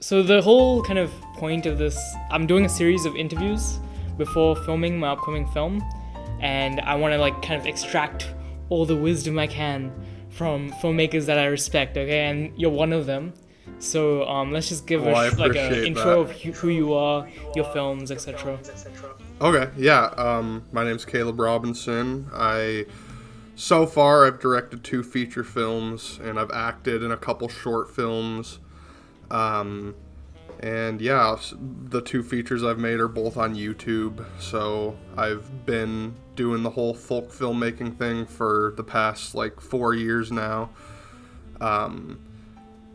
So the whole kind of point of this, I'm doing a series of interviews before filming my upcoming film, and I want to like kind of extract all the wisdom I can from filmmakers that I respect, okay? And you're one of them. So let's just give like an intro of who you are, your films, etc. Okay, yeah. My name's Calob Robinson. So far I've directed 2 feature films and I've acted in a couple short films. And yeah, the 2 features I've made are both on YouTube. So I've been doing the whole folk filmmaking thing for the past like 4 years now.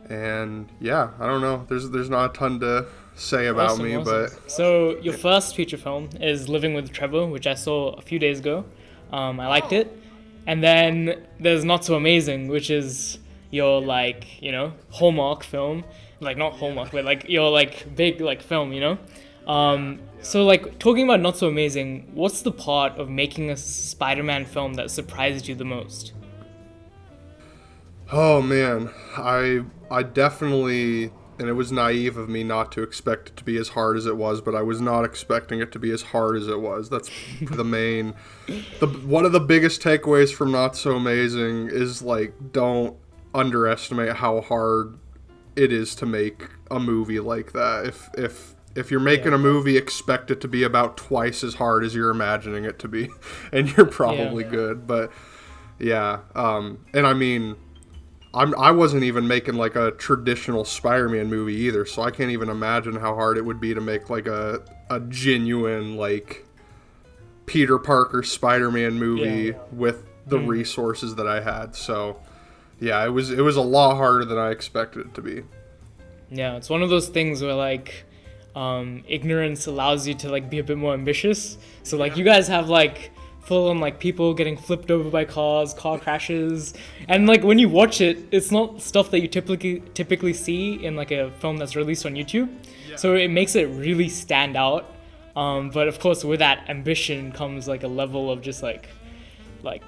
And yeah, I don't know. There's not a ton to say about me, but so your first feature film is Living with Trevor, which I saw a few days ago. I liked it. And then there's Not So Amazing, which is your like, Hallmark film. Like not Hallmark, but like your like big like film, So like talking about Not So Amazing, what's the part of making a Spider-Man film that surprised you the most? Oh man, I definitely, and it was naive of me not to expect it to be as hard as it was, but I was not expecting it to be as hard as it was. That's one of the biggest takeaways from Not So Amazing is like, don't underestimate how hard it is to make a movie like that. If you're making a movie, expect it to be about twice as hard as you're imagining it to be, and you're probably good. But yeah, and I mean, I wasn't even making like a traditional Spider-Man movie either, so I can't even imagine how hard it would be to make like a genuine like Peter Parker Spider-Man movie with the resources that I had. So yeah, it was a lot harder than I expected it to be. Yeah, it's one of those things where like ignorance allows you to like be a bit more ambitious. So like you guys have like full on like people getting flipped over by cars, car crashes, and like when you watch it, it's not stuff that you typically see in like a film that's released on YouTube. So it makes it really stand out. But of course, with that ambition comes like a level of just like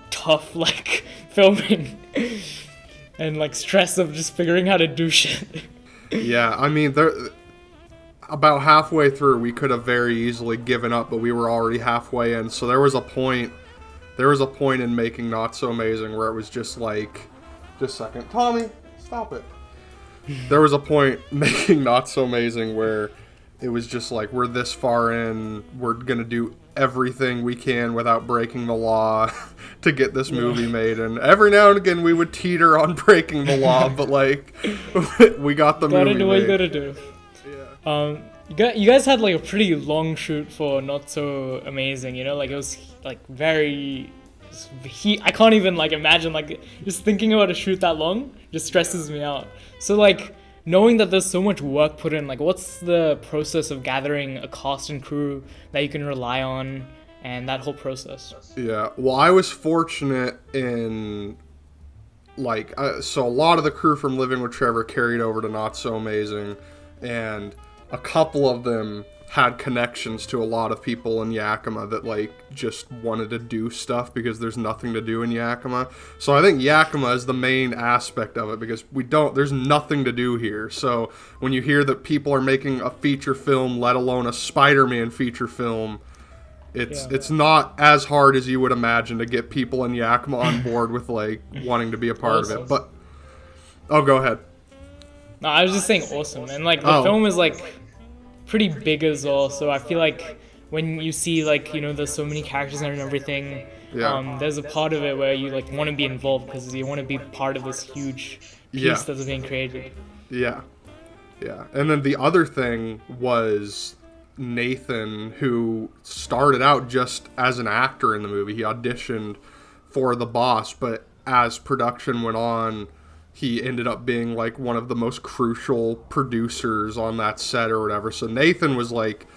tough like filming and like stress of just figuring how to do shit. Yeah, I mean, about halfway through, we could have very easily given up, but we were already halfway in. So there was a point in making Not So Amazing where it was just like, just a second, Tommy, stop it. There was a point making Not So Amazing where it was just like, we're this far in, we're gonna do everything we can without breaking the law to get this movie made. And every now and again, we would teeter on breaking the law, but like, we got the movie made. Gotta do what you gotta do. You guys had like a pretty long shoot for Not So Amazing, like it was like very I can't even like imagine, like just thinking about a shoot that long just stresses me out. So like knowing that there's so much work put in, like what's the process of gathering a cast and crew that you can rely on and that whole process? Yeah, well, I was fortunate in like so a lot of the crew from Living with Trevor carried over to Not So Amazing, and a couple of them had connections to a lot of people in Yakima that like just wanted to do stuff because there's nothing to do in Yakima. So I think Yakima is the main aspect of it because there's nothing to do here. So when you hear that people are making a feature film, let alone a Spider-Man feature film, it's not as hard as you would imagine to get people in Yakima on board with like wanting to be a part of it. But go ahead. No, I was just saying awesome. And like the film is like pretty big as well, so I feel like when you see like there's so many characters and everything, there's a part of it where you like want to be involved because you want to be part of this huge piece that's being created. Yeah. And then the other thing was Nathan, who started out just as an actor in the movie. He auditioned for the boss, but as production went on, he ended up being like one of the most crucial producers on that set or whatever. So Nathan was like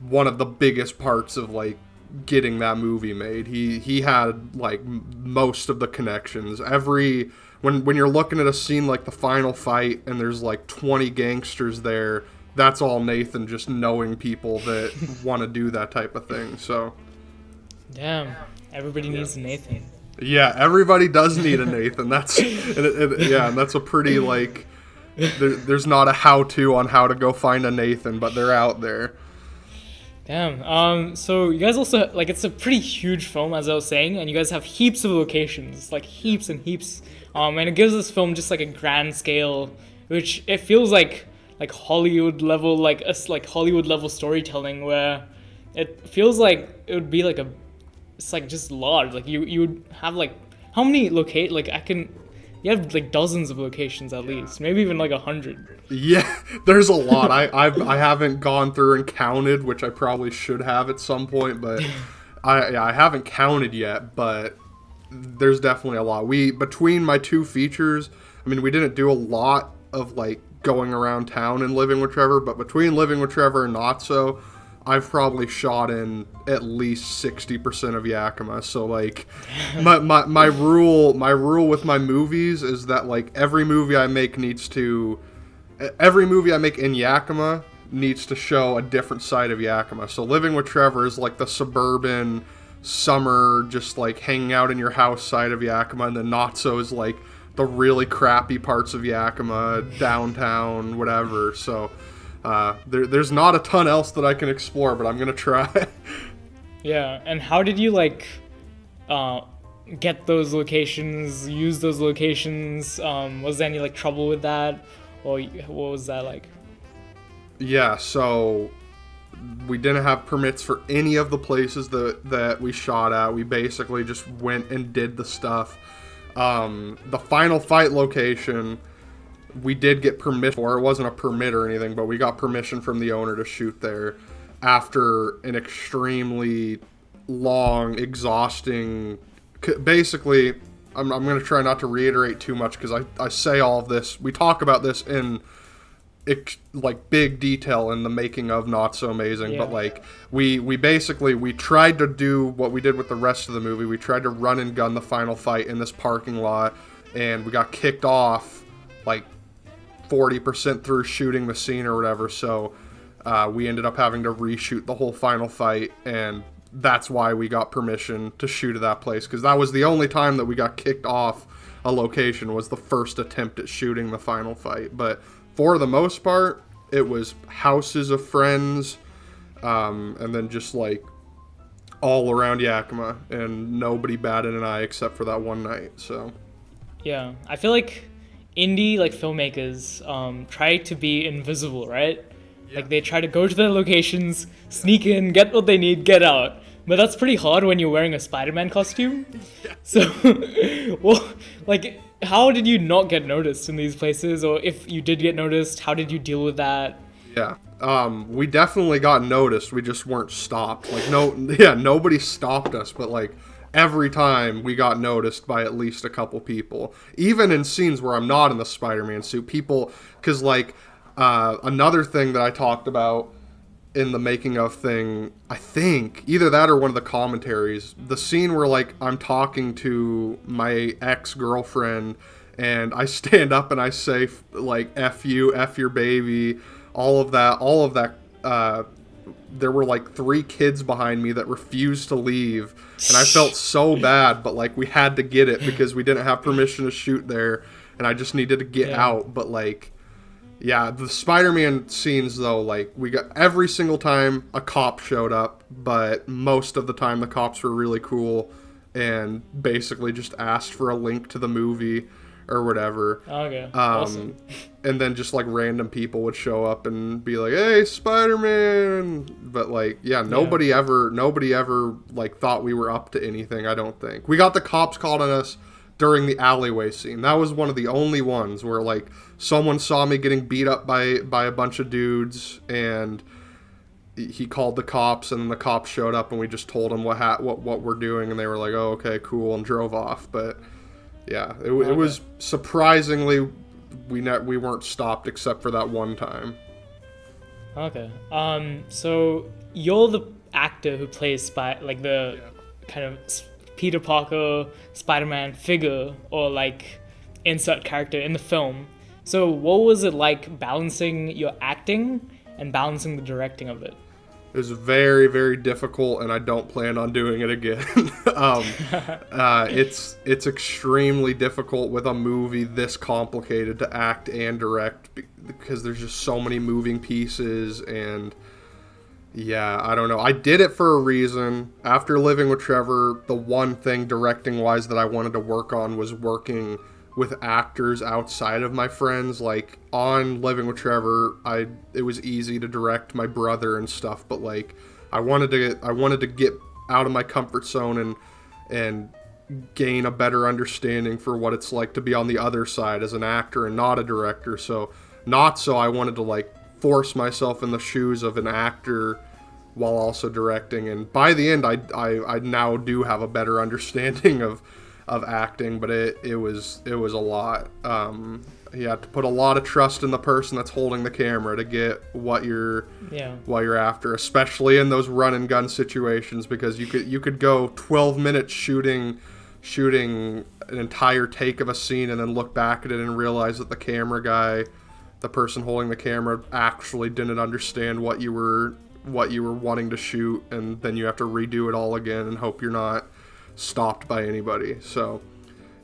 one of the biggest parts of like getting that movie made. He had like most of the connections. When you're looking at a scene like the final fight and there's like 20 gangsters there, that's all Nathan just knowing people that want to do that type of thing. So damn, everybody needs Nathan. Yeah, everybody does need a Nathan. That's and that's a pretty like there's not a how-to on how to go find a Nathan, but they're out there. Damn. So you guys also like it's a pretty huge film, as I was saying, and you guys have heaps of locations, like heaps and heaps. And it gives this film just like a grand scale, which it feels like Hollywood level, like Hollywood level storytelling, where it feels like it would be like it's like just large. Like you would have like how many you have like dozens of locations at least, maybe even like 100. Yeah, there's a lot. I haven't gone through and counted, which I probably should have at some point, but I haven't counted yet. But there's definitely a lot. Between my two features, I mean, we didn't do a lot of like going around town and Living with Trevor, but between Living with Trevor and Not So, I've probably shot in at least 60% of Yakima. So like my rule with my movies is that like every movie I make in Yakima needs to show a different side of Yakima. So Living with Trevor is like the suburban summer, just like hanging out in your house side of Yakima, and then Not So is like the really crappy parts of Yakima, downtown, whatever. So there's not a ton else that I can explore, but I'm gonna try. Yeah, and how did you like get those locations, use those locations? Was there any like trouble with that, or what was that like? Yeah, so we didn't have permits for any of the places that we shot at. We basically just went and did the stuff. The final fight location, we did get permission for. It wasn't a permit or anything, but we got permission from the owner to shoot there after an extremely long, exhausting... Basically, I'm going to try not to reiterate too much because I say all of this. We talk about this in like big detail in the making of Not So Amazing, yeah. But like we tried to do what we did with the rest of the movie. We tried to run and gun the final fight in this parking lot, and we got kicked off like 40% through shooting the scene or whatever, so we ended up having to reshoot the whole final fight, and that's why we got permission to shoot at that place, because that was the only time that we got kicked off a location, was the first attempt at shooting the final fight. But for the most part, it was houses of friends, and then just like all around Yakima, and nobody batted an eye except for that one night. So yeah, I feel like indie like filmmakers try to be invisible, right? Yeah. Like they try to go to their locations, sneak in, get what they need, get out. But that's pretty hard when you're wearing a Spider-Man costume. Yeah. So, well, like, how did you not get noticed in these places? Or if you did get noticed, how did you deal with that? Yeah, we definitely got noticed. We just weren't stopped. Like, nobody stopped us. But like every time we got noticed by at least a couple people. Even in scenes where I'm not in the Spider-Man suit, people, because like another thing that I talked about in the making of thing, I think either that or one of the commentaries, the scene where like I'm talking to my ex-girlfriend and I stand up and I say like F you, F your baby, all of that, there were like 3 kids behind me that refused to leave, and I felt so bad, but like we had to get it because we didn't have permission to shoot there, and I just needed to get out. But like, yeah, the Spider-Man scenes though, like we got every single time a cop showed up, but most of the time the cops were really cool and basically just asked for a link to the movie or whatever. Okay. Awesome. And then just like random people would show up and be like, "Hey, Spider-Man!" But like, yeah, nobody ever like thought we were up to anything. I don't think we got the cops called on us during the alleyway scene. That was one of the only ones where like someone saw me getting beat up by a bunch of dudes, and he called the cops, and then the cops showed up, and we just told them what we're doing, and they were like, "Oh, okay, cool," and drove off. But yeah, it was surprisingly we weren't stopped except for that one time. Okay. So you're the actor who plays the kind of Peter Parker, Spider-Man figure, or like insert character in the film. So what was it like balancing your acting and balancing the directing of it? It was very, very difficult, and I don't plan on doing it again. It's extremely difficult with a movie this complicated to act and direct because there's just so many moving pieces, and yeah, I don't know. I did it for a reason. After Living with Trevor, the one thing directing-wise that I wanted to work on was working with actors outside of my friends. Like on Living with Trevor, it was easy to direct my brother and stuff, but like I wanted to get out of my comfort zone and gain a better understanding for what it's like to be on the other side as an actor and not a director. So I wanted to like force myself in the shoes of an actor while also directing, and by the end I now do have a better understanding of acting, but it was a lot. You have to put a lot of trust in the person that's holding the camera to get what you're after, especially in those run and gun situations, because you could go 12 minutes shooting an entire take of a scene and then look back at it and realize that the camera guy, the person holding the camera, actually didn't understand what you were wanting to shoot, and then you have to redo it all again and hope you're not stopped by anybody. So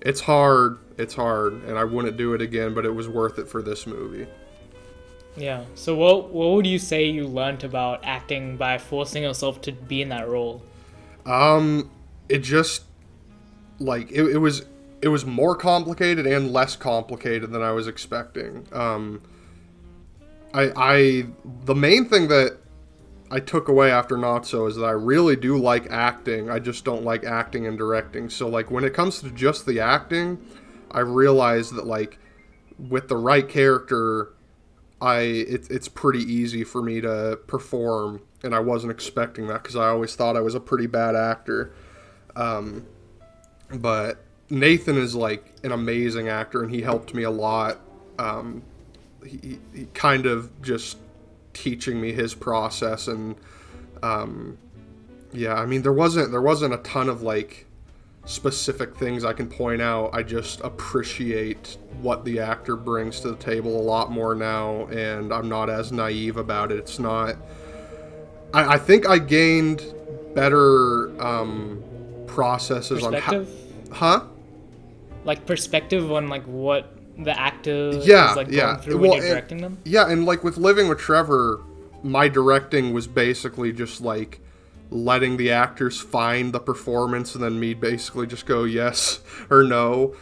it's hard, and I wouldn't do it again, but it was worth it for this movie. Yeah. So what would you say you learned about acting by forcing yourself to be in that role? It just like it was more complicated and less complicated than I was expecting. The main thing that I took away after Not So is that I really do like acting. I just don't like acting and directing. So like when it comes to just the acting, I realized that like with the right character, it's pretty easy for me to perform, and I wasn't expecting that because I always thought I was a pretty bad actor. But Nathan is like an amazing actor, and he helped me a lot. He kind of just teaching me his process, and yeah, I mean there wasn't a ton of like specific things I can point out. I just appreciate what the actor brings to the table a lot more now, and I'm not as naive about it. It's not, I think I gained better processes on how, like perspective on like what the actor is like going through when you're directing them. Yeah, and like with Living with Trevor, my directing was basically just like letting the actors find the performance and then me basically just go yes or no.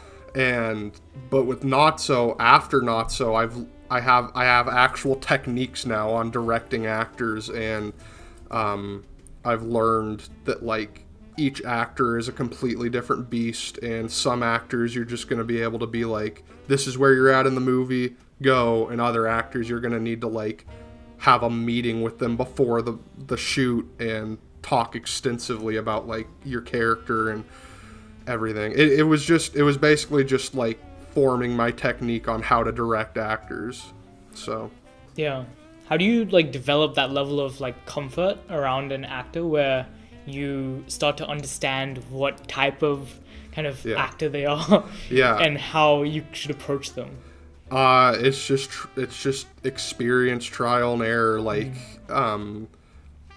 But with Not So, after Not So, I have actual techniques now on directing actors, and I've learned that like each actor is a completely different beast, and some actors you're just going to be able to be like, this is where you're at in the movie, go, and other actors you're going to need to like have a meeting with them before the shoot and talk extensively about like your character and everything. It was basically just like forming my technique on how to direct actors. So yeah, how do you like develop that level of like comfort around an actor where you start to understand what type of kind of actor they are and how you should approach them? It's just experience, trial and error, like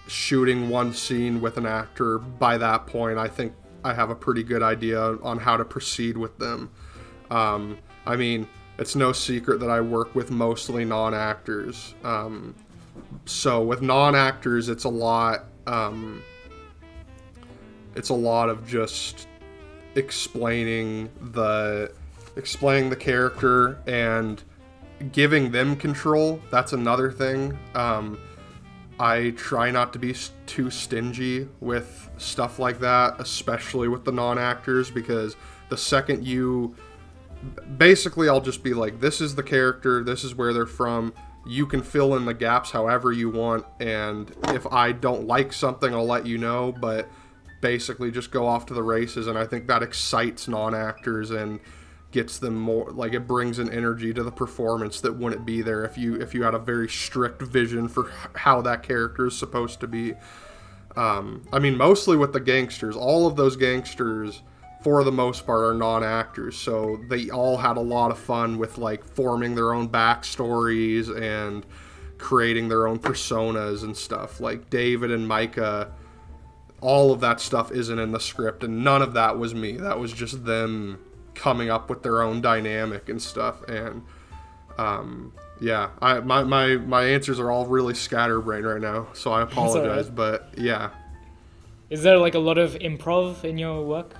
shooting one scene with an actor. By that point, I think I have a pretty good idea on how to proceed with them. I mean, it's no secret that I work with mostly non-actors. So with non-actors, it's a lot of just explaining the character and giving them control. That's another thing. I try not to be too stingy with stuff like that, especially with the non-actors, because the second I'll just be like, this is the character, this is where they're from, you can fill in the gaps however you want, and if I don't like something, I'll let you know, but basically just go off to the races. And I think that excites non-actors and gets them more, like it brings an energy to the performance that wouldn't be there if you had a very strict vision for how that character is supposed to be. I mean, mostly with the gangsters, all of those gangsters for the most part are non-actors, so they all had a lot of fun with like forming their own backstories and creating their own personas and stuff. Like David and Micah, all of that stuff isn't in the script, and none of that was me. That was just them coming up with their own dynamic and stuff. And yeah, my answers are all really scatterbrained right now, so I apologize. Right. But yeah, Is there like a lot of improv in your work?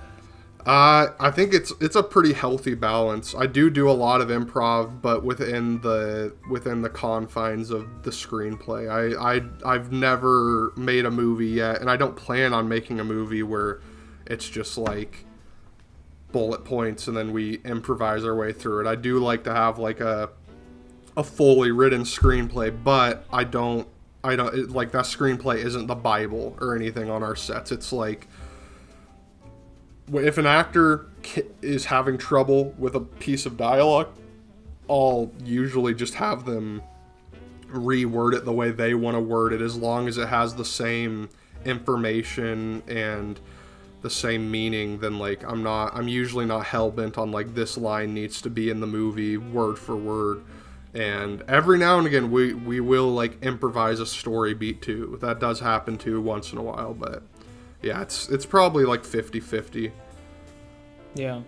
I think it's a pretty healthy balance. I do a lot of improv, but within the confines of the screenplay. I've never made a movie yet, and I don't plan on making a movie where it's just like bullet points and then we improvise our way through it. I do like to have like a fully written screenplay, but I don't like that screenplay isn't the Bible or anything on our sets. It's like, if an actor is having trouble with a piece of dialogue, I'll usually just have them reword it the way they want to word it, as long as it has the same information and the same meaning. Then like I'm usually not hell-bent on like this line needs to be in the movie word for word. And every now and again we will like improvise a story beat too. That does happen too once in a while, but yeah, it's probably like 50-50. Yeah.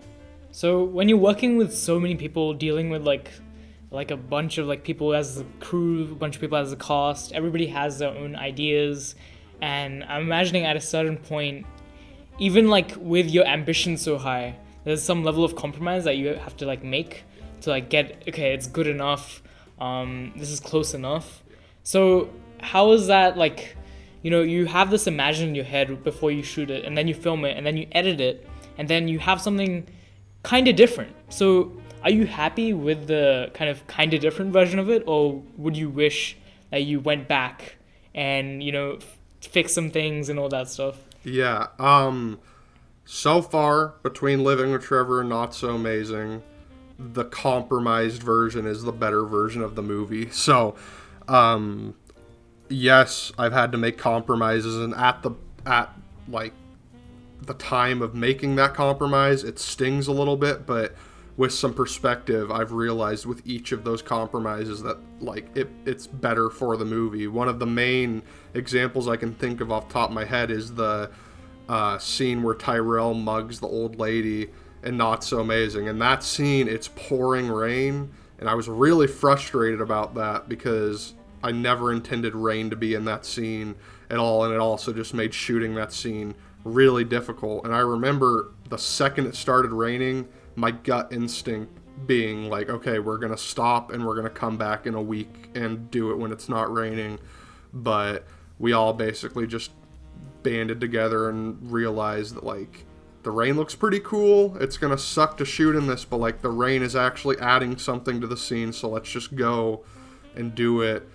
So when you're working with so many people, dealing with like a bunch of like people as the crew, a bunch of people as the cast, everybody has their own ideas, and I'm imagining at a certain point, even like with your ambition so high, there's some level of compromise that you have to like make to like get, okay, it's good enough, this is close enough. So how is that like, you have this imagined in your head before you shoot it, and then you film it, and then you edit it, and then you have something kind of different. So are you happy with the kind of different version of it, or would you wish that you went back and, fix some things and all that stuff? Yeah. So far, between Living with Trevor and Not So Amazing, the compromised version is the better version of the movie. So, yes, I've had to make compromises, and at the time of making that compromise, it stings a little bit, but with some perspective, I've realized with each of those compromises that like it's better for the movie. One of the main examples I can think of off the top of my head is the scene where Tyrell mugs the old lady and Not So Amazing. And that scene, it's pouring rain, and I was really frustrated about that because I never intended rain to be in that scene at all, and it also just made shooting that scene really difficult. And I remember the second it started raining, my gut instinct being like, okay, we're gonna stop and we're gonna come back in a week and do it when it's not raining. But we all basically just banded together and realized that like the rain looks pretty cool, it's gonna suck to shoot in this, but like the rain is actually adding something to the scene, so let's just go and do it.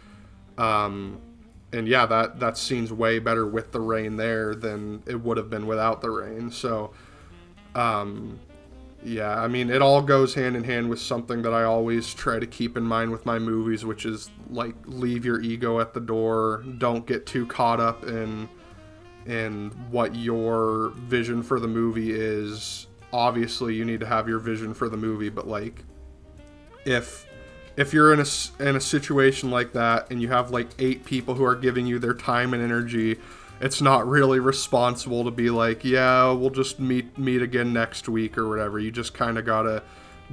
And yeah, that scene's way better with the rain there than it would have been without the rain. So, yeah, I mean, it all goes hand in hand with something that I always try to keep in mind with my movies, which is, like, leave your ego at the door. Don't get too caught up in what your vision for the movie is. Obviously, you need to have your vision for the movie, but, like, if you're in a situation like that and you have like 8 people who are giving you their time and energy, it's not really responsible to be like, yeah, we'll just meet again next week or whatever. You just kind of gotta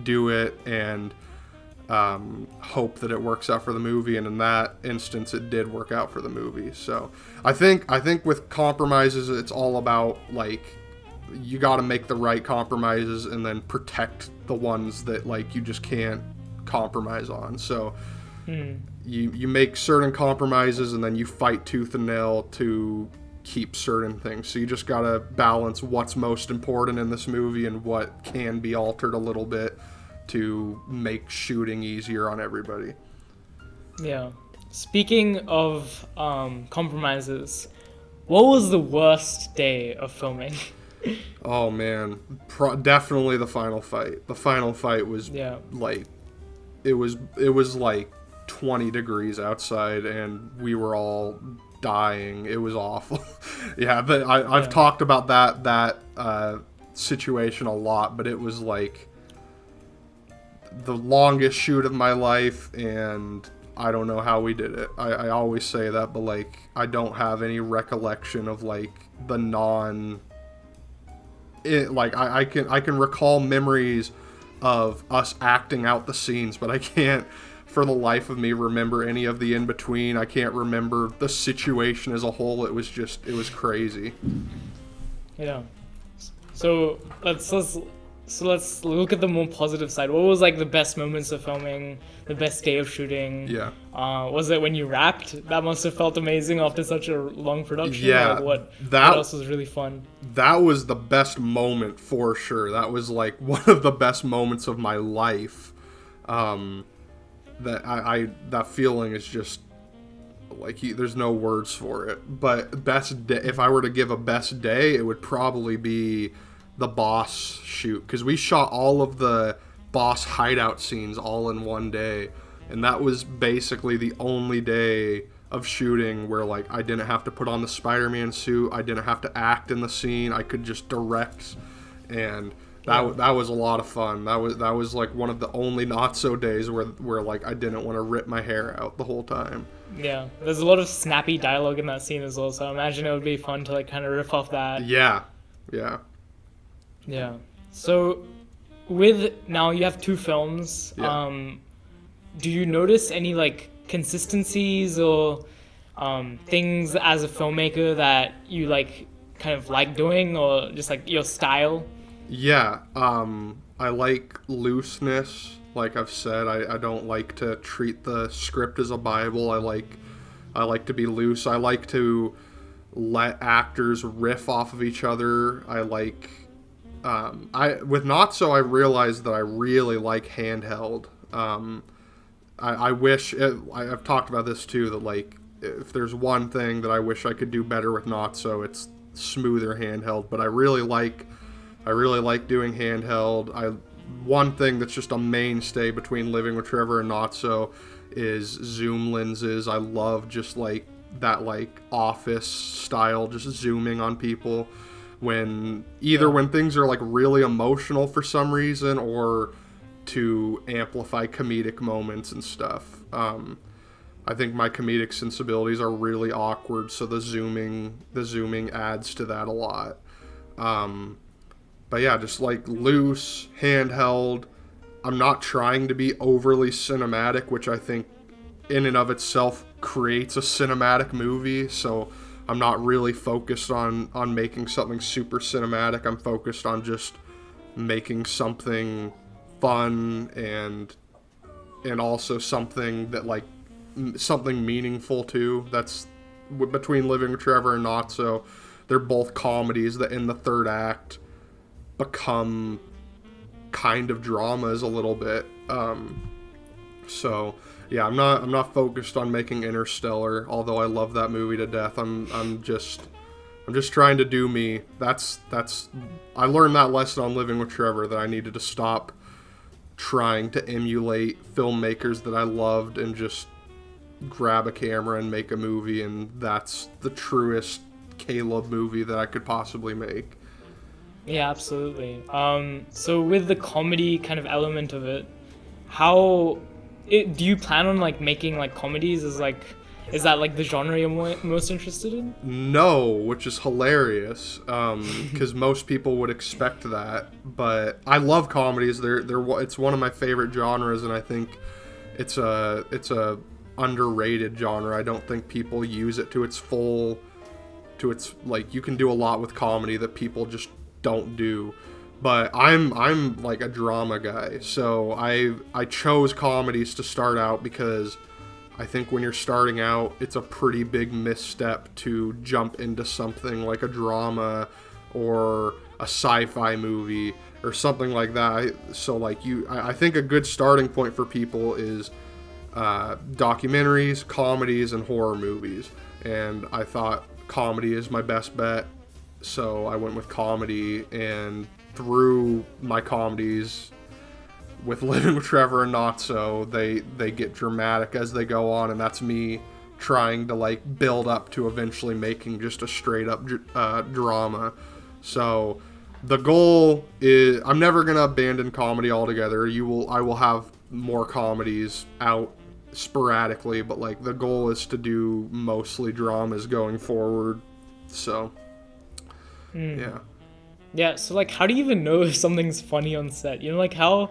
do it and hope that it works out for the movie. And in that instance, it did work out for the movie. So I think with compromises, it's all about like, you got to make the right compromises and then protect the ones that like you just can't compromise on. So you make certain compromises and then you fight tooth and nail to keep certain things. So you just gotta balance what's most important in this movie and what can be altered a little bit to make shooting easier on everybody. Yeah. Speaking of compromises, what was the worst day of filming? Oh man, definitely the final fight. The final fight was like it was like 20 degrees outside and we were all dying. It was awful. Yeah, but I've talked about that situation a lot, but it was like the longest shoot of my life, and I don't know how we did it. I always say that, but like I don't have any recollection of like the I can recall memories of us acting out the scenes, but I can't for the life of me remember any of the in between. I can't remember the situation as a whole. It was crazy. Yeah. So let's look at the more positive side. What was like the best moments of filming, the best day of shooting? Yeah. Was it when you wrapped? That must have felt amazing after such a long production. Yeah. Like what else was really fun? That was the best moment for sure. That was like one of the best moments of my life. That feeling is just like there's no words for it. But best day, if I were to give a best day, it would probably be the boss shoot, because we shot all of the boss hideout scenes all in one day, and that was basically the only day of shooting where like I didn't have to put on the Spider-Man suit, I didn't have to act in the scene, I could just direct, and that was a lot of fun. That was like one of the only not so days where like I didn't want to rip my hair out the whole time. Yeah, there's a lot of snappy dialogue in that scene as well, so I imagine it would be fun to like kind of riff off that. Yeah. So now you have 2 films. Yeah. Do you notice any like consistencies or things as a filmmaker that you like kind of like doing, or just like your style? Yeah. I like looseness. Like I've said, I don't like to treat the script as a Bible. I like to be loose. I like to let actors riff off of each other. I like with Not So, I realized that I really like handheld. I wish I've talked about this too, that like if there's one thing that I wish I could do better with Not So, it's smoother handheld. But I really like doing handheld. One thing that's just a mainstay between Living with Trevor and Not So is zoom lenses. I love just like that like office style, just zooming on people when things are like really emotional for some reason, or to amplify comedic moments and stuff. I think my comedic sensibilities are really awkward, so the zooming adds to that a lot. But yeah, just like loose, handheld. I'm not trying to be overly cinematic, which I think in and of itself creates a cinematic movie. So I'm not really focused on making something super cinematic. I'm focused on just making something fun and also something that like something meaningful too. That's between Living with Trevor and Not So. They're both comedies that in the third act become kind of dramas a little bit. So yeah, I'm not focused on making Interstellar, although I love that movie to death. I'm just trying to do me. That's I learned that lesson on Living with Trevor, that I needed to stop trying to emulate filmmakers that I loved and just grab a camera and make a movie, and that's the truest Calob movie that I could possibly make. Yeah, absolutely. So with the comedy kind of element of it, do you plan on like making like comedies? Is that like the genre you're most interested in? No, which is hilarious, because most people would expect that. But I love comedies. It's one of my favorite genres, and I think it's a underrated genre. I don't think people use it to its full. Like, you can do a lot with comedy that people just don't do. But I'm like a drama guy, so I chose comedies to start out because I think when you're starting out, it's a pretty big misstep to jump into something like a drama or a sci-fi movie or something like that. So like I think a good starting point for people is documentaries, comedies, and horror movies. And I thought comedy is my best bet, so I went with comedy, and through my comedies with Living with Trevor and Not So, they get dramatic as they go on, and that's me trying to like build up to eventually making just a straight up drama. So the goal is, I'm never gonna abandon comedy altogether. I will have more comedies out sporadically, but like the goal is to do mostly dramas going forward. So yeah. Yeah, so like how do you even know if something's funny on set? You know, like how,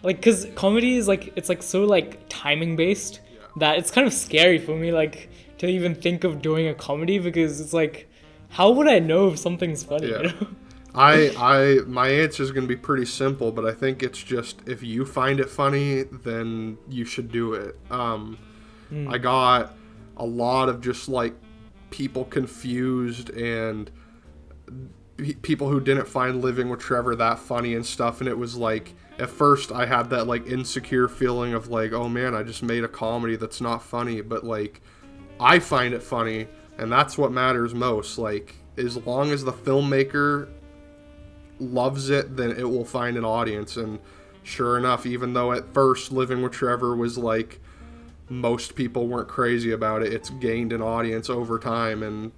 like, cause comedy is like, it's like so like timing based that it's kind of scary for me, like, to even think of doing a comedy, because it's like, how would I know if something's funny? Yeah. You know? My answer is going to be pretty simple, but I think it's just, if you find it funny, then you should do it. I got a lot of just like people confused and people who didn't find Living with Trevor that funny and stuff, and it was like, at first I had that like insecure feeling of like, oh man, I just made a comedy that's not funny, but like I find it funny, and that's what matters most. Like, as long as the filmmaker loves it, then it will find an audience. And sure enough, even though at first Living with Trevor was like, most people weren't crazy about it, it's gained an audience over time. And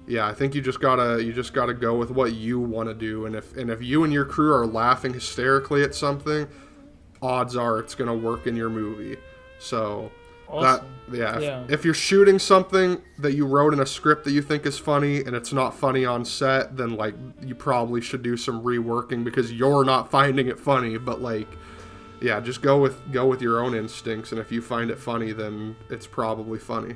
yeah, I think you just gotta go with what you want to do, and if you and your crew are laughing hysterically at something, odds are it's gonna work in your movie. So Awesome. If you're shooting something that you wrote in a script that you think is funny and it's not funny on set, then like you probably should do some reworking because you're not finding it funny. But like, yeah, just go with your own instincts, and if you find it funny, then it's probably funny.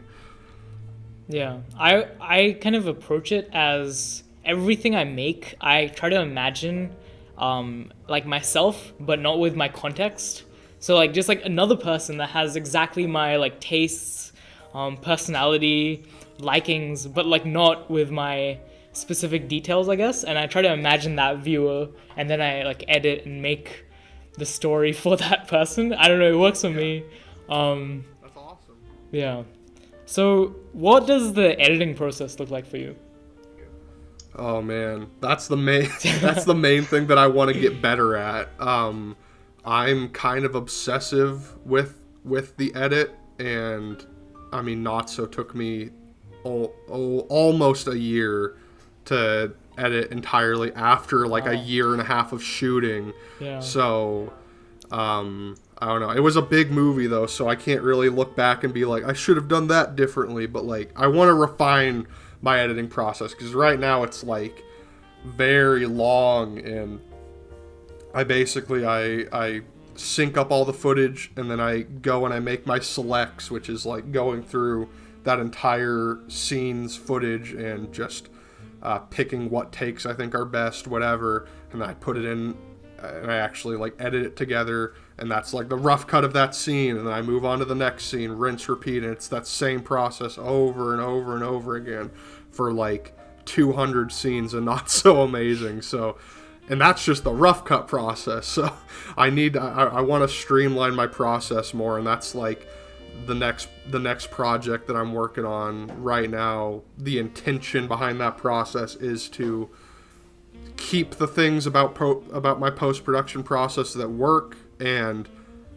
Yeah, I kind of approach it as everything I make, I try to imagine like myself, but not with my context. So like just like another person that has exactly my like tastes, personality, likings, but like not with my specific details, I guess. And I try to imagine that viewer, and then I like edit and make the story for that person. I don't know, it works for me. That's awesome. Yeah. So what does the editing process look like for you? Oh man, that's the main thing that I want to get better at. I'm kind of obsessive with the edit, and I mean, Not So took me almost a year to edit entirely after like a year and a half of shooting. Yeah. So I don't know. It was a big movie though, so I can't really look back and be like, I should have done that differently. But like, I want to refine my editing process, because right now it's like very long, and I sync up all the footage, and then I go and I make my selects, which is like going through that entire scene's footage and just picking what takes I think are best, whatever, and I put it in, and I actually like edit it together, and that's like the rough cut of that scene, and then I move on to the next scene, rinse, repeat, and it's that same process over and over and over again for like 200 scenes and Not So Amazing. So, and that's just the rough cut process. So I want to streamline my process more, and that's like the next project that I'm working on right now. The intention behind that process is to keep the things about my post-production process that work, and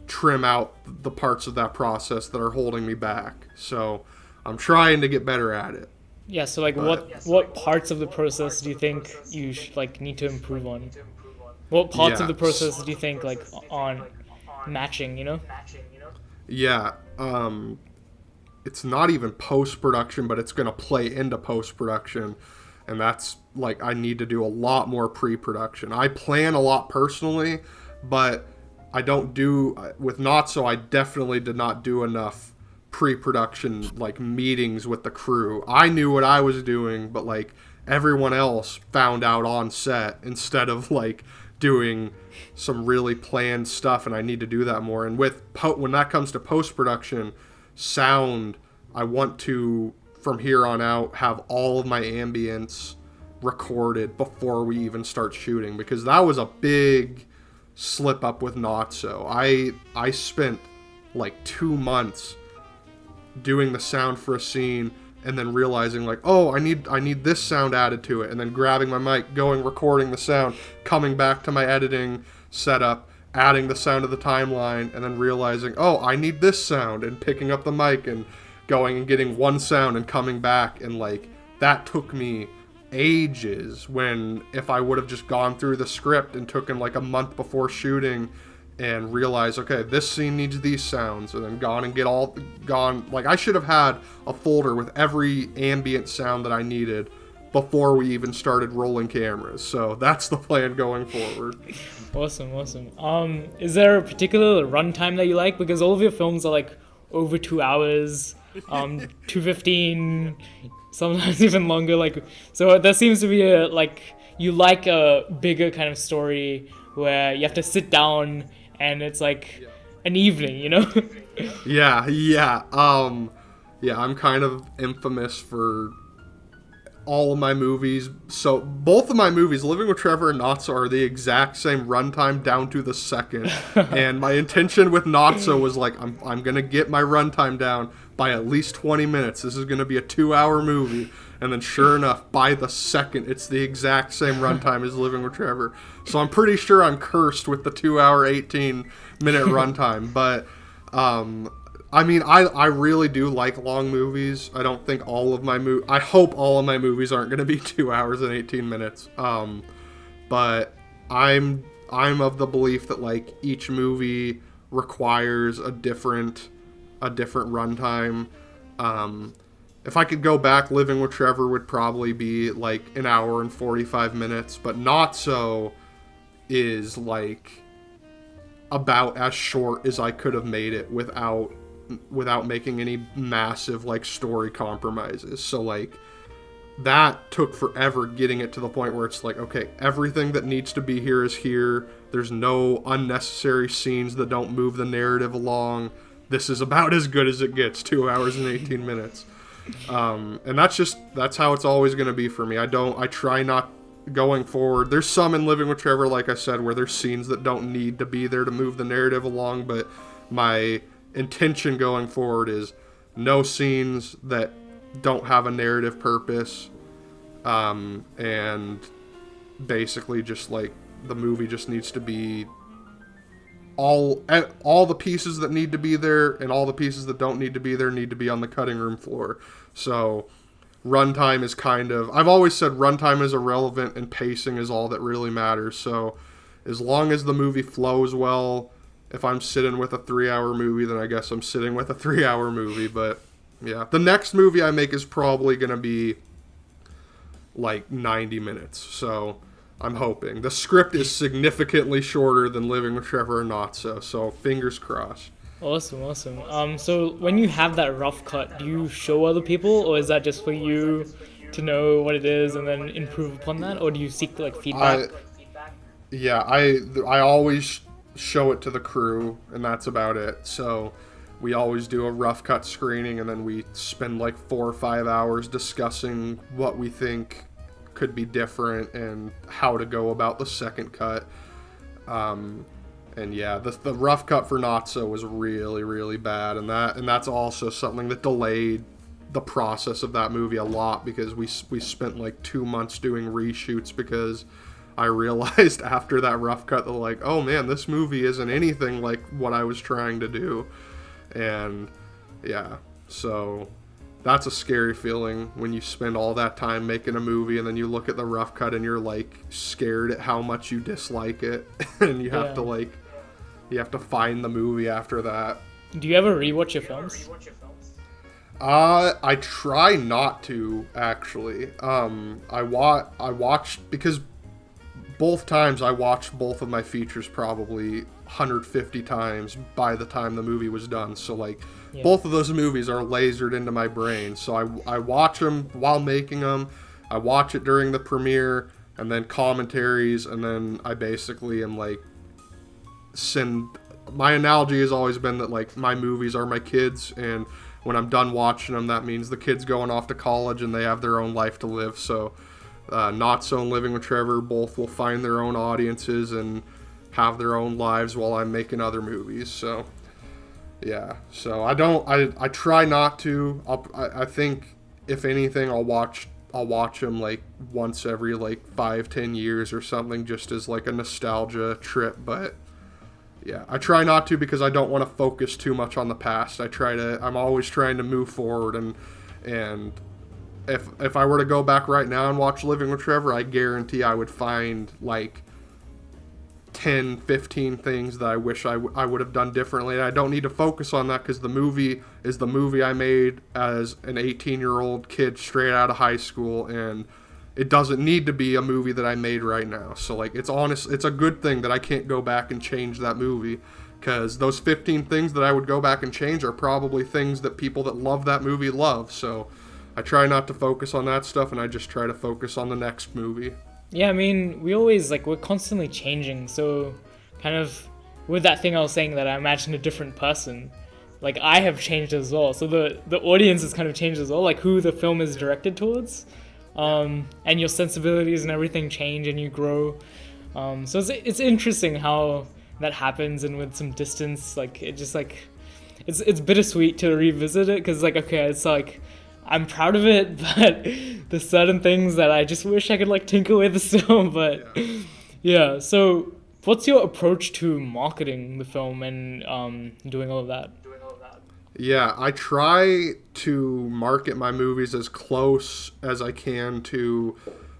trim out the parts of that process that are holding me back. So I'm trying to get better at it. Yeah, so like what parts of the process do you think you like need to improve on? What parts of the process do you think like on matching, you know? Yeah, it's not even post-production, but it's going to play into post-production. And that's like, I need to do a lot more pre-production. I plan a lot personally, but I don't do, with Not So, I definitely did not do enough pre-production like meetings with the crew. I knew what I was doing, but like everyone else found out on set instead of like doing some really planned stuff, and I need to do that more. And when that comes to post-production, sound, I want to, from here on out, have all of my ambience recorded before we even start shooting, because that was a big slip up with Not So. I spent like 2 months doing the sound for a scene, and then realizing like, oh, I need this sound added to it, and then grabbing my mic, going, recording the sound, coming back to my editing setup, adding the sound to the timeline, and then realizing, oh, I need this sound, and picking up the mic and going and getting one sound and coming back. And like, that took me ages, when if I would have just gone through the script and took him like a month before shooting and realize, okay, this scene needs these sounds, and then gone. Like, I should have had a folder with every ambient sound that I needed before we even started rolling cameras. So that's the plan going forward. Awesome. Is there a particular runtime that you like? Because all of your films are like over 2 hours, 2:15, sometimes even longer. Like, so there seems to be you like a bigger kind of story where you have to sit down and it's like an evening, you know? Yeah. I'm kind of infamous for all of my movies. So both of my movies, Living with Trevor and Not So, are the exact same runtime down to the second. And my intention with Not So was like, I'm gonna get my runtime down by at least 20 minutes. This is gonna be a 2-hour movie. And then sure enough, by the second, it's the exact same runtime as Living with Trevor. So I'm pretty sure I'm cursed with the 2-hour, 18-minute runtime. But, I mean, I really do like long movies. I don't think all of my I hope all of my movies aren't going to be 2 hours and 18 minutes. But I'm of the belief that, like, each movie requires a different runtime. If I could go back, Living with Trevor would probably be like an hour and 45 minutes, but Not So is like about as short as I could have made it without making any massive like story compromises. So like that took forever getting it to the point where it's like, okay, everything that needs to be here is here. There's no unnecessary scenes that don't move the narrative along. This is about as good as it gets, 2 hours and 18 minutes. And that's how it's always going to be for me. I try not going forward. There's some in Living with Trevor, like I said, where there's scenes that don't need to be there to move the narrative along, but my intention going forward is no scenes that don't have a narrative purpose, and basically just like the movie just needs to be all the pieces that need to be there and all the pieces that don't need to be there need to be on the cutting room floor. So runtime is I've always said runtime is irrelevant and pacing is all that really matters. So as long as the movie flows well, if I'm sitting with a 3-hour movie, then I guess I'm sitting with a 3-hour movie. But yeah, the next movie I make is probably going to be like 90 minutes. So I'm hoping. The script is significantly shorter than Living with Trevor or Not So. So fingers crossed. Awesome. So when you have that rough cut, do you show other people, or is that just for you to know what it is and then improve upon that, or do you seek like feedback? I always show it to the crew, and that's about it. So we always do a rough cut screening, and then we spend like 4 or 5 hours discussing what we think could be different and how to go about the second cut. And yeah, the rough cut for Not So was really, really bad, and that's also something that delayed the process of that movie a lot, because we spent like 2 months doing reshoots, because I realized after that rough cut that like, oh man, this movie isn't anything like what I was trying to do. And yeah, so that's a scary feeling when you spend all that time making a movie and then you look at the rough cut and you're like scared at how much you dislike it and you have to find the movie after that. Do you ever rewatch your films? I try not to, actually. I watched, because both times I watched both of my features probably 150 times by the time the movie was done. So like both of those movies are lasered into my brain. So I watch them while making them. I watch it during the premiere and then commentaries, and then I basically am like my analogy has always been that like my movies are my kids, and when I'm done watching them, that means the kids going off to college and they have their own life to live. So Not So and Living with Trevor both will find their own audiences and have their own lives while I'm making other movies. So yeah, so I try not to. I think if anything, I'll watch them like once every like 5-10 years or something, just as like a nostalgia trip. But yeah, I try not to, because I don't want to focus too much on the past. I'm always trying to move forward, and if I were to go back right now and watch Living with Trevor, I guarantee I would find like 10, 15 things that I wish I would have done differently. And I don't need to focus on that because the movie is the movie I made as an 18-year-old kid straight out of high school, and it doesn't need to be a movie that I made right now. So like, it's a good thing that I can't go back and change that movie, because those 15 things that I would go back and change are probably things that people that love that movie love. So I try not to focus on that stuff, and I just try to focus on the next movie. Yeah, I mean, we're constantly changing, so kind of with that thing I was saying that I imagine a different person, like I have changed as well, so the audience has kind of changed as well, like who the film is directed towards, and your sensibilities and everything change and you grow, so it's interesting how that happens, and with some distance, like it just like it's bittersweet to revisit it, because like, okay, it's like I'm proud of it, but there's certain things that I just wish I could like tinker with still. But yeah. So what's your approach to marketing the film and doing all of that? Yeah, I try to market my movies as close as I can to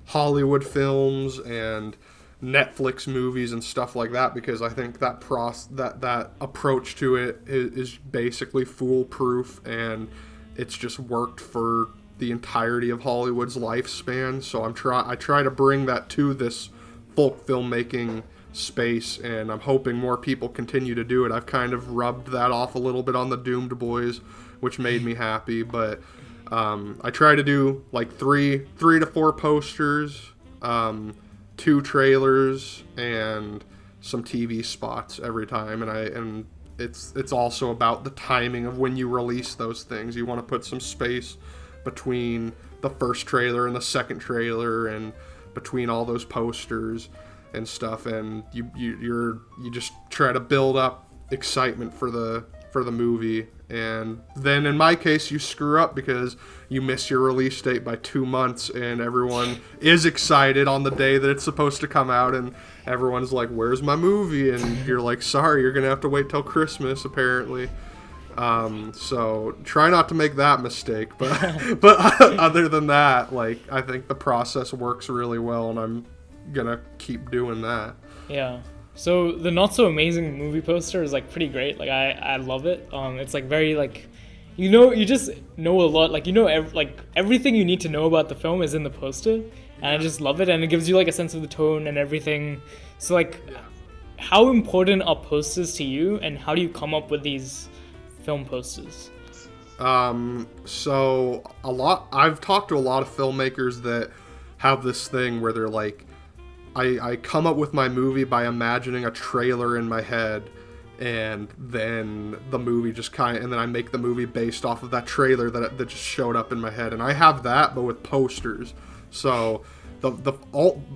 Hollywood films and Netflix movies and stuff like that, because I think that that approach to it is basically foolproof, and it's just worked for the entirety of Hollywood's lifespan. So I try to bring that to this folk filmmaking space, and I'm hoping more people continue to do it. I've kind of rubbed that off a little bit on the Doomed Boys, which made me happy, but I try to do like three to four posters, 2 trailers, and some TV spots every time, and it's also about the timing of when you release those things. You want to put some space between the first trailer and the second trailer, and between all those posters and stuff, and you just try to build up excitement for the movie. And then in my case, you screw up because you miss your release date by 2 months, and everyone is excited on the day that it's supposed to come out, and everyone's like, where's my movie? And you're like, sorry, you're gonna have to wait till Christmas apparently. So try not to make that mistake, but other than that, like, I think the process works really well, and I'm gonna keep doing that. Yeah. So the Not So Amazing movie poster is like pretty great. Like I love it. It's like very like, you just know a lot. Like everything you need to know about the film is in the poster, and I just love it. And it gives you like a sense of the tone and everything. So like, how important are posters to you, and how do you come up with these film posters? So I've talked to a lot of filmmakers that have this thing where they're like, I come up with my movie by imagining a trailer in my head, and then the movie just and then I make the movie based off of that trailer that just showed up in my head. And I have that, but with posters. So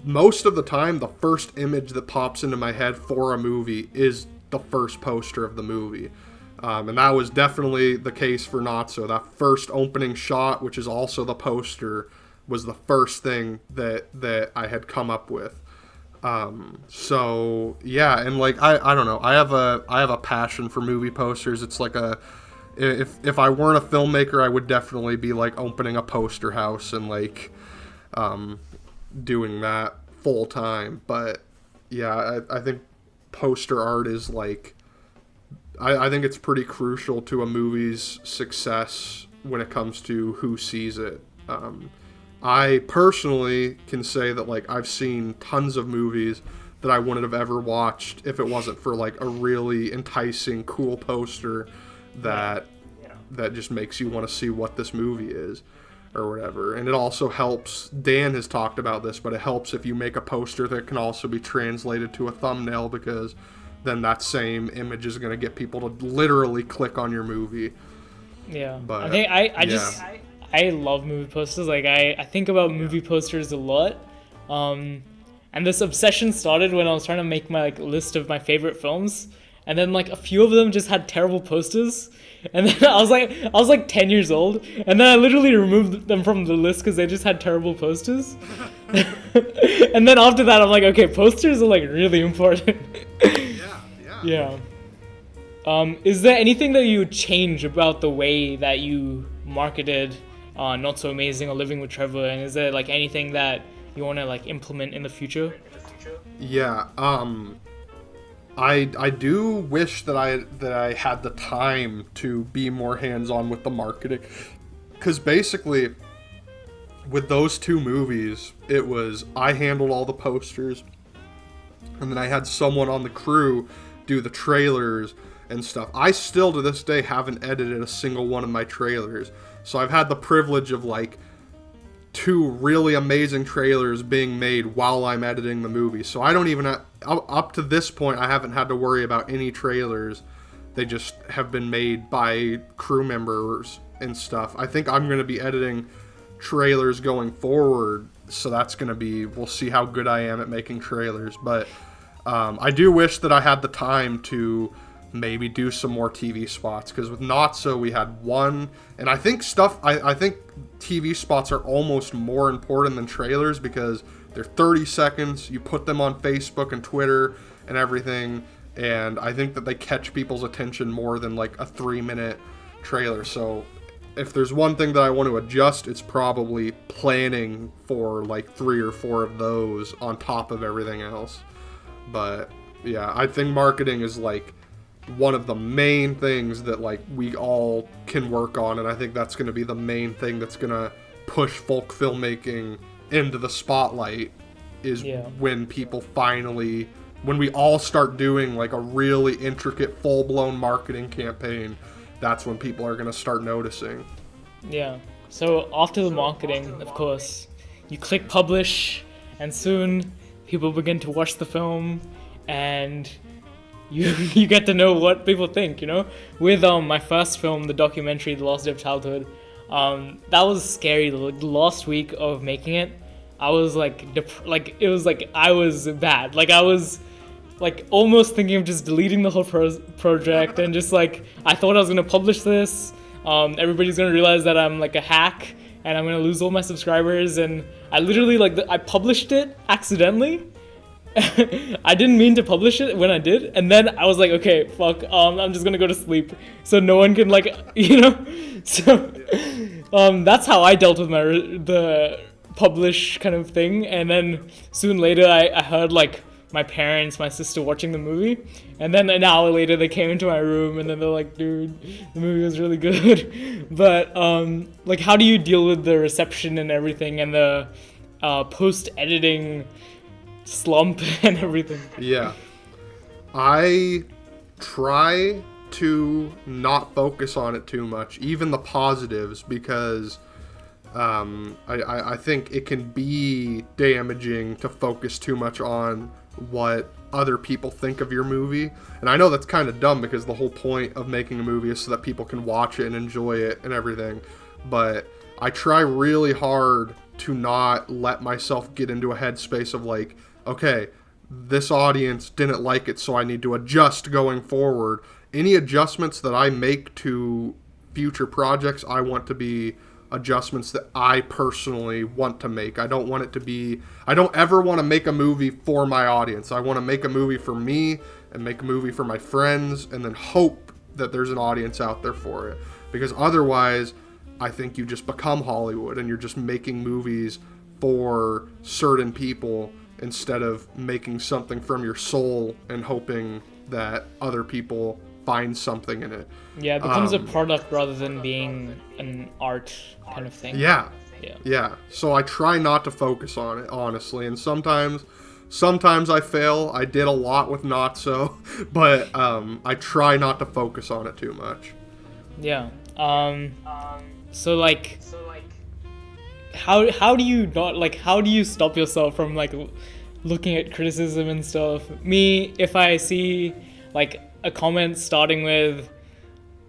most of the time, the first image that pops into my head for a movie is the first poster of the movie. And that was definitely the case for Not So. That first opening shot, which is also the poster, was the first thing that I had come up with. So yeah, and like I don't know, I have a passion for movie posters. It's like if I weren't a filmmaker, I would definitely be like opening a poster house and like doing that full time. But yeah, I think poster art is like, I think it's pretty crucial to a movie's success when it comes to who sees it. I personally can say that like I've seen tons of movies that I wouldn't have ever watched if it wasn't for like a really enticing, cool poster that just makes you want to see what this movie is or whatever. And it also helps, Dan has talked about this, but it helps if you make a poster that can also be translated to a thumbnail, because then that same image is going to get people to literally click on your movie. Yeah. But I think I love movie posters. Like I think about movie posters a lot. And this obsession started when I was trying to make my like list of my favorite films, and then like a few of them just had terrible posters. And then I was like 10 years old, and then I literally removed them from the list because they just had terrible posters. And then after that, I'm like, okay, posters are like really important. Yeah. Is there anything that you would change about the way that you marketed Not So Amazing or Living with Trevor? And is there like anything that you want to like implement in the future? Yeah. I do wish that I had the time to be more hands-on with the marketing, because basically with those two movies, it was I handled all the posters, and then I had someone on the crew do the trailers and stuff. I still to this day haven't edited a single one of my trailers, so I've had the privilege of like two really amazing trailers being made while I'm editing the movie. So I don't even up to this point I haven't had to worry about any trailers. They just have been made by crew members and stuff. I think I'm going to be editing trailers going forward, so that's going to be, we'll see how good I am at making trailers. But I do wish that I had the time to maybe do some more TV spots, because with Not So we had one, and I think I think TV spots are almost more important than trailers, because they're 30 seconds, you put them on Facebook and Twitter and everything, and I think that they catch people's attention more than like a 3-minute trailer. So if there's one thing that I want to adjust, it's probably planning for like 3 or 4 of those on top of everything else. But yeah, I think marketing is like one of the main things that like we all can work on, and I think that's going to be the main thing that's going to push folk filmmaking into the spotlight, is when people finally, when we all start doing like a really intricate full-blown marketing campaign, that's when people are going to start noticing. Yeah. So after the marketing, of course, you click publish, and soon people begin to watch the film, and you get to know what people think, you know? With my first film, the documentary, The Last Day of Childhood, that was scary. The last week of making it, I was like, it was like I was bad. Like I was like almost thinking of just deleting the whole project, and just like I thought I was gonna publish this. Everybody's gonna realize that I'm like a hack, and I'm gonna lose all my subscribers. And I literally I published it accidentally. I didn't mean to publish it when I did, and then I was like, okay, fuck, I'm just gonna go to sleep so no one can like, you know. So that's how I dealt with the publish kind of thing. And then soon later I heard like my parents, my sister watching the movie, and then an hour later they came into my room, and then they're like, dude, the movie was really good. But like, how do you deal with the reception and everything, and the post editing slump and everything? Yeah, I try to not focus on it too much, even the positives, because I think it can be damaging to focus too much on what other people think of your movie. And I know that's kind of dumb, because the whole point of making a movie is so that people can watch it and enjoy it and everything. But I try really hard to not let myself get into a headspace of like, okay, this audience didn't like it, so I need to adjust going forward. Any adjustments that I make to future projects, I want to be adjustments that I personally want to make. I don't ever want to make a movie for my audience. I want to make a movie for me and make a movie for my friends, and then hope that there's an audience out there for it. Because otherwise, I think you just become Hollywood, and you're just making movies for certain people instead of making something from your soul and hoping that other people find something in it. Yeah, it becomes a product rather than being an art kind of thing. Yeah. So I try not to focus on it, honestly, and sometimes I fail. I did a lot with Not So, but I try not to focus on it too much. Yeah. So like, how do you not, like, how do you stop yourself from like looking at criticism and stuff? Me, if I see like a comment starting with,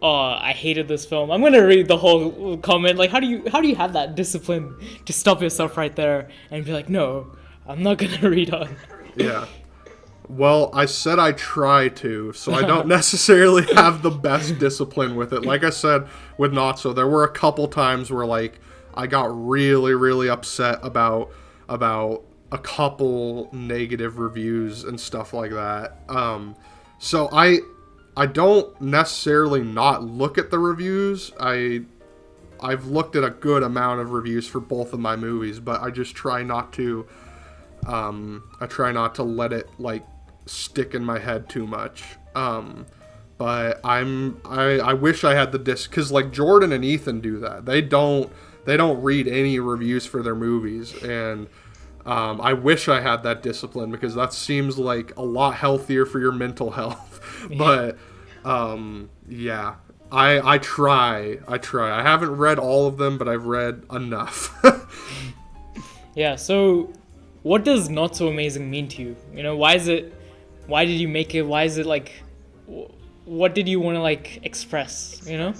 "Oh, I hated this film," I'm gonna read the whole comment. Like, how do you have that discipline to stop yourself right there and be like, "No, I'm not gonna read on." Yeah. Well, I said I try to, so I don't necessarily have the best discipline with it. Like I said with Not So, there were a couple times where like I got really, really upset about a couple negative reviews and stuff like that. So I don't necessarily not look at the reviews. I've looked at a good amount of reviews for both of my movies, but I just try not to let it like stick in my head too much. But I wish I had the disc, because like Jordan and Ethan do that. They don't read any reviews for their movies, and I wish I had that discipline, because that seems like a lot healthier for your mental health. But yeah, I try. I haven't read all of them, but I've read enough. Yeah, so what does Not So Amazing mean to you? You know, why did you make it? Why is it like, what did you want to like express, you know?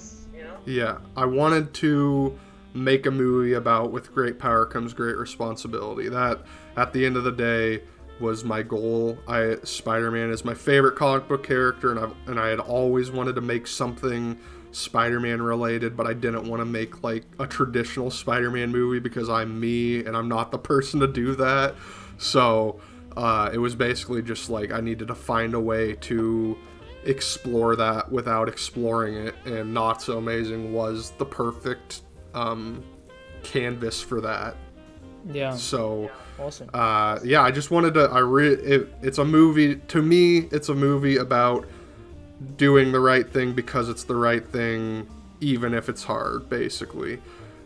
Yeah, I wanted to make a movie about with great power comes great responsibility. That, at the end of the day, was my goal. Spider-Man is my favorite comic book character, and I had always wanted to make something Spider-Man related, but I didn't want to make like a traditional Spider-Man movie, because I'm me and I'm not the person to do that. So it was basically just like I needed to find a way to explore that without exploring it, and Not So Amazing was the perfect canvas for that. Yeah. So awesome. yeah, I just wanted to. It's a movie, to me. It's a movie about doing the right thing because it's the right thing, even if it's hard. Basically,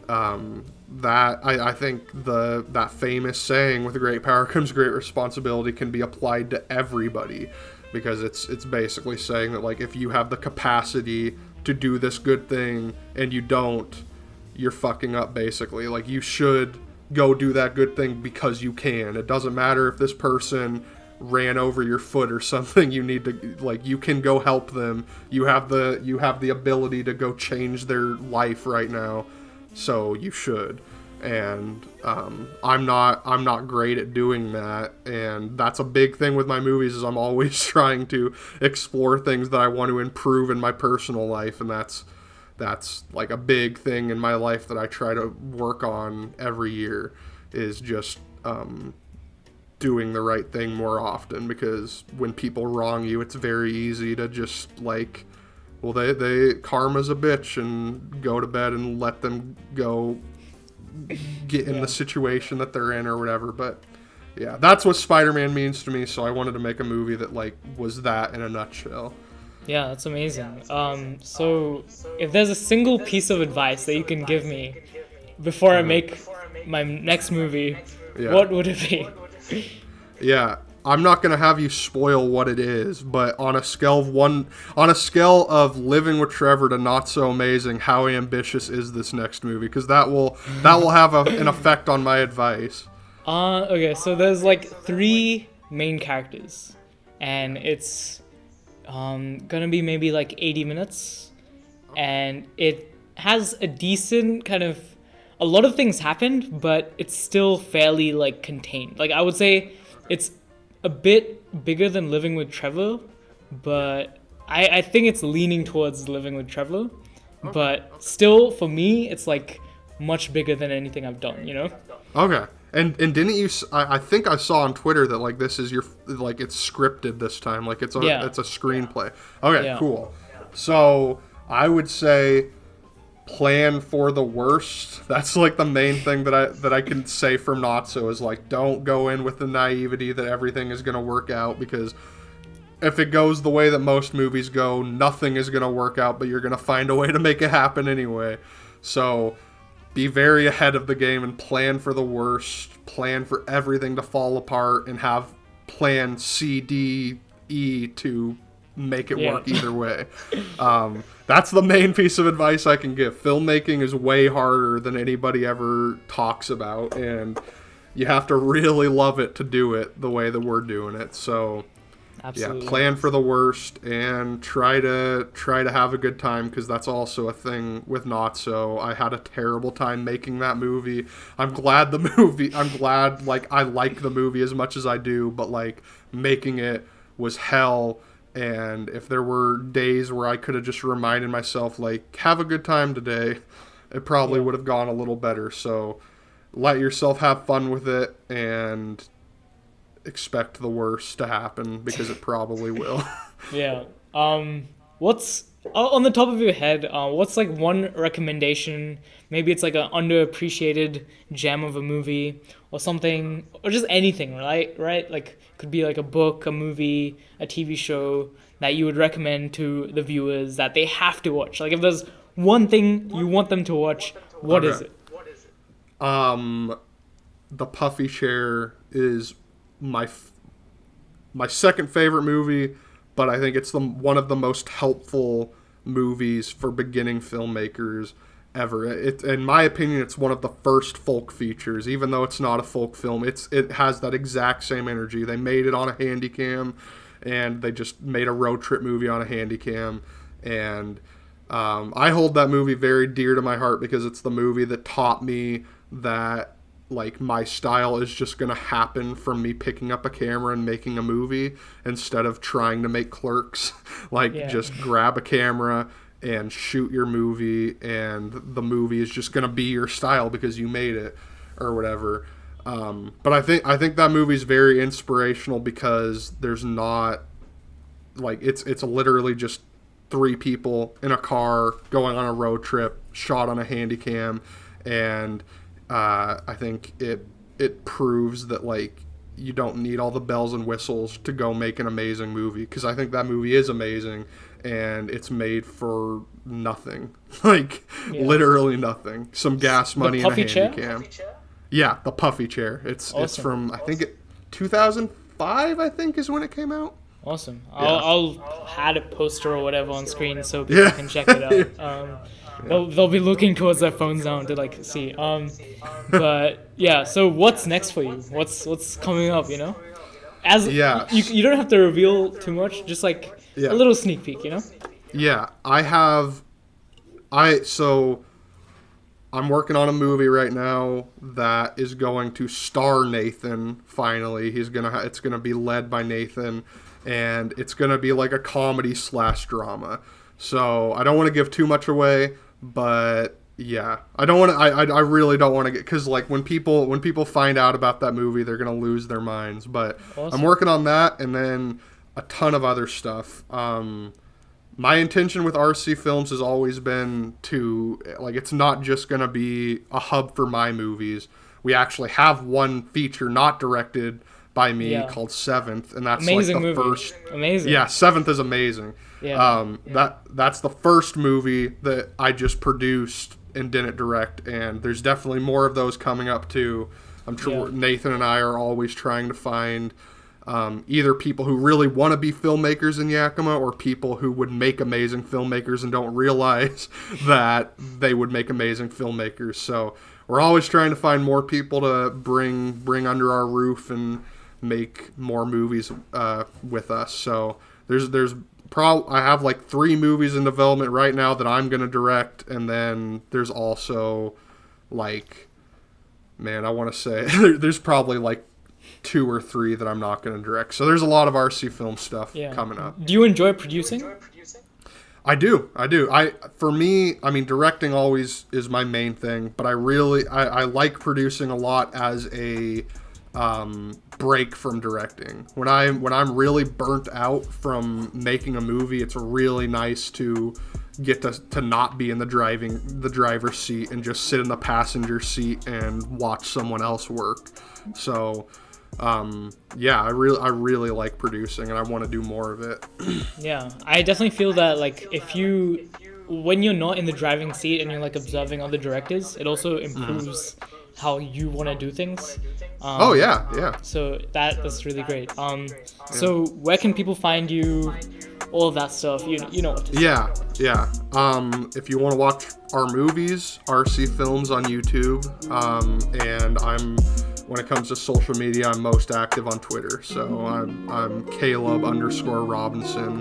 that I think that famous saying, "With great power comes great responsibility," can be applied to everybody, because it's basically saying that like if you have the capacity to do this good thing and you don't, you're fucking up. Basically, like you should go do that good thing because you can. It doesn't matter if this person ran over your foot or something. You need to, like, you can go help them. You have the ability to go change their life right now, so you should. And I'm not great at doing that, and that's a big thing with my movies, is I'm always trying to explore things that I want to improve in my personal life, and that's like a big thing in my life that I try to work on every year, is just doing the right thing more often, because when people wrong you, it's very easy to just like, well, they karma's a bitch, and go to bed and let them go get in the situation that they're in or whatever. But yeah, that's what Spider-Man means to me, so I wanted to make a movie that like was that in a nutshell. Yeah, that's amazing. So if there's a single piece of advice that you can give me before I make my next movie, what would it be? Yeah, I'm not gonna have you spoil what it is, but on a scale of Living with Trevor to Not So Amazing, how ambitious is this next movie? Because that will have an effect on my advice. Okay, so there's like 3 main characters, and it's gonna be maybe like 80 minutes, and it has a decent kind of, a lot of things happened, but it's still fairly like contained. Like I would say it's a bit bigger than Living with Trevor, but I think it's leaning towards Living with Trevor, but still for me it's like much bigger than anything I've done, you know? Okay. And didn't you? I think I saw on Twitter that like this is your, like it's scripted this time, like it's a screenplay. Okay, cool. So I would say plan for the worst. That's like the main thing that I can say from Not So, is like, don't go in with the naivety that everything is gonna work out, because if it goes the way that most movies go, nothing is gonna work out, but you're gonna find a way to make it happen anyway. So be very ahead of the game and plan for the worst. Plan for everything to fall apart, and have plan C, D, E to make it work either way. That's the main piece of advice I can give. Filmmaking is way harder than anybody ever talks about, and you have to really love it to do it the way that we're doing it. So Absolutely. Yeah, plan for the worst and try to have a good time, because that's also a thing with Not So. I had a terrible time making that movie. I'm glad like I like the movie as much as I do, but like making it was hell. And if there were days where I could have just reminded myself like, have a good time today, it probably would have gone a little better. So let yourself have fun with it and expect the worst to happen, because it probably will. Yeah. what's on the top of your head? What's like one recommendation? Maybe it's like an underappreciated gem of a movie or something, or just anything, right? Right? Like could be like a book, a movie, a TV show that you would recommend to the viewers that they have to watch. Like if there's one thing you want them to watch, what is it? The Puffy Chair is my second favorite movie, but I think it's one of the most helpful movies for beginning filmmakers ever. In my opinion, it's one of the first folk features, even though it's not a folk film. It has that exact same energy. They made it on a Handycam, and they just made a road trip movie on a Handycam, and I hold that movie very dear to my heart because it's the movie that taught me that like my style is just going to happen from me picking up a camera and making a movie instead of trying to make Clerks. Just grab a camera and shoot your movie, and the movie is just going to be your style because you made it or whatever. But I think that movie's very inspirational because there's not like it's literally just three people in a car going on a road trip shot on a Handycam, and I think it proves that like you don't need all the bells and whistles to go make an amazing movie, because I think that movie is amazing and it's made for nothing. Literally nothing. Some gas money and a Handycam. Yeah, The Puffy Chair. It's from, I think 2005 I think is when it came out. Awesome. Yeah. I'll add a poster or whatever on screen so people can check it out. They'll be looking towards their phones now to like see. But yeah. So what's next for you? What's coming up? You know, you don't have to reveal too much. Just like a little sneak peek. You know. Yeah, I'm working on a movie right now that is going to star Nathan. Finally, it's gonna be led by Nathan, and it's gonna be like a comedy / drama. So I don't want to give too much away, but yeah, I don't want to. I really don't want to get, because like when people find out about that movie, they're gonna lose their minds. But I'm working on that, and then a ton of other stuff. My intention with RC Films has always been to, like, it's not just going to be a hub for my movies. We actually have one feature not directed by me called Seventh, and that's amazing like the movie. first. Amazing. Yeah, Seventh is amazing. Yeah. That's the first movie that I just produced and didn't direct, and there's definitely more of those coming up too. I'm sure Nathan and I are always trying to find either people who really want to be filmmakers in Yakima, or people who would make amazing filmmakers and don't realize that they would make amazing filmmakers. So we're always trying to find more people to bring under our roof and make more movies with us. So I have like 3 movies in development right now that I'm going to direct, and then there's also like, man, I want to say there's probably like 2 or 3 that I'm not going to direct. So there's a lot of RC film stuff coming up. Do you enjoy producing? I do. For me, I mean, directing always is my main thing, but I like producing a lot as a break from directing. When I'm really burnt out from making a movie, it's really nice to get to not be in the driver's seat and just sit in the passenger seat and watch someone else work. So I really like producing, and I want to do more of it. Yeah, I definitely feel that like when you're not in the driving seat and you're like observing other directors, it also improves how you want to do things. So that's really great. So where can people find you? All of that stuff, you know what to say. Yeah. If you want to watch our movies, RC Films on YouTube, and when it comes to social media, I'm most active on Twitter. So I'm Calob _Robinson.